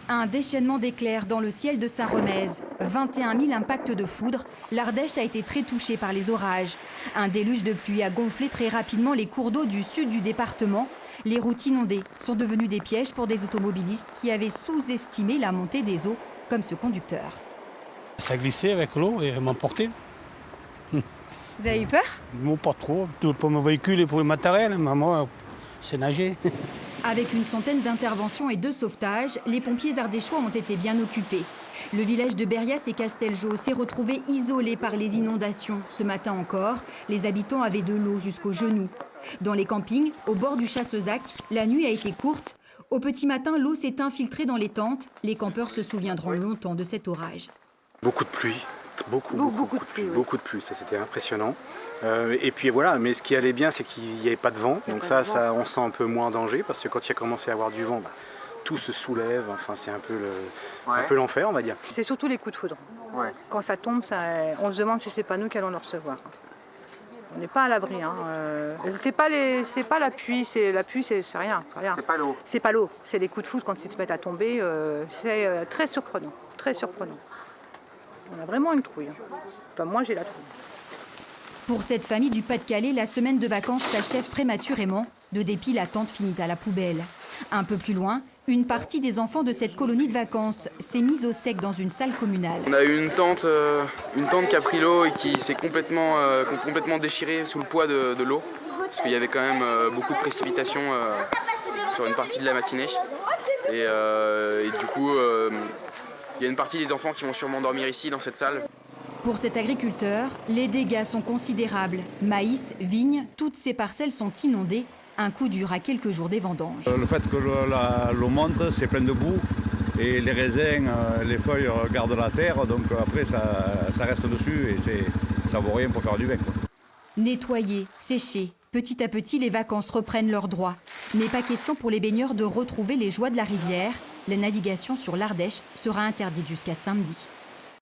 Un déchaînement d'éclairs dans le ciel de Saint-Remez. 21 000 impacts de foudre. L'Ardèche a été très touchée par les orages. Un déluge de pluie a gonflé très rapidement les cours d'eau du sud du département. Les routes inondées sont devenues des pièges pour des automobilistes qui avaient sous-estimé la montée des eaux, comme ce conducteur. Ça glissait avec l'eau et m'emportait. Vous avez eu peur? Moi, pas trop. Pour mon véhicule et pour le matériel, mais moi, c'est nager. Avec une centaine d'interventions et de sauvetages, les pompiers ardéchois ont été bien occupés. Le village de Berrias et Castelgeau s'est retrouvé isolé par les inondations. Ce matin encore, les habitants avaient de l'eau jusqu'aux genoux. Dans les campings, au bord du Chassezac, la nuit a été courte. Au petit matin, l'eau s'est infiltrée dans les tentes. Les campeurs se souviendront longtemps de cet orage. Beaucoup de pluie. Beaucoup de pluie. Oui. Beaucoup de pluie, ça c'était impressionnant. Et puis voilà, mais ce qui allait bien, c'est qu'il n'y avait pas de vent. Donc ça, on sent un peu moins en danger, parce que quand il a commencé à avoir du vent, tout se soulève. Enfin, c'est un peu l'enfer, on va dire. C'est surtout les coups de foudre. Ouais. Quand ça tombe, on se demande si c'est pas nous qui allons le recevoir. On n'est pas à l'abri. C'est pas la pluie, c'est rien. C'est pas l'eau. C'est pas l'eau, c'est les coups de foudre quand ils se mettent à tomber. C'est très surprenant, très surprenant. On a vraiment une trouille. Enfin, moi, j'ai la trouille. Pour cette famille du Pas-de-Calais, la semaine de vacances s'achève prématurément. De dépit, la tente finit à la poubelle. Un peu plus loin, une partie des enfants de cette colonie de vacances s'est mise au sec dans une salle communale. On a eu une tente qui a pris l'eau et qui s'est complètement déchirée sous le poids de l'eau. Parce qu'il y avait quand même beaucoup de précipitations sur une partie de la matinée. Et du coup, il y a une partie des enfants qui vont sûrement dormir ici, dans cette salle. Pour cet agriculteur, les dégâts sont considérables. Maïs, vignes, toutes ces parcelles sont inondées. Un coup dur à quelques jours des vendanges. Le fait que l'eau monte, c'est plein de boue. Et les raisins, les feuilles gardent la terre. Donc après, ça reste dessus et ça vaut rien pour faire du vin, quoi. Nettoyer, sécher. Petit à petit, les vacances reprennent leurs droits. Mais pas question pour les baigneurs de retrouver les joies de la rivière. La navigation sur l'Ardèche sera interdite jusqu'à samedi.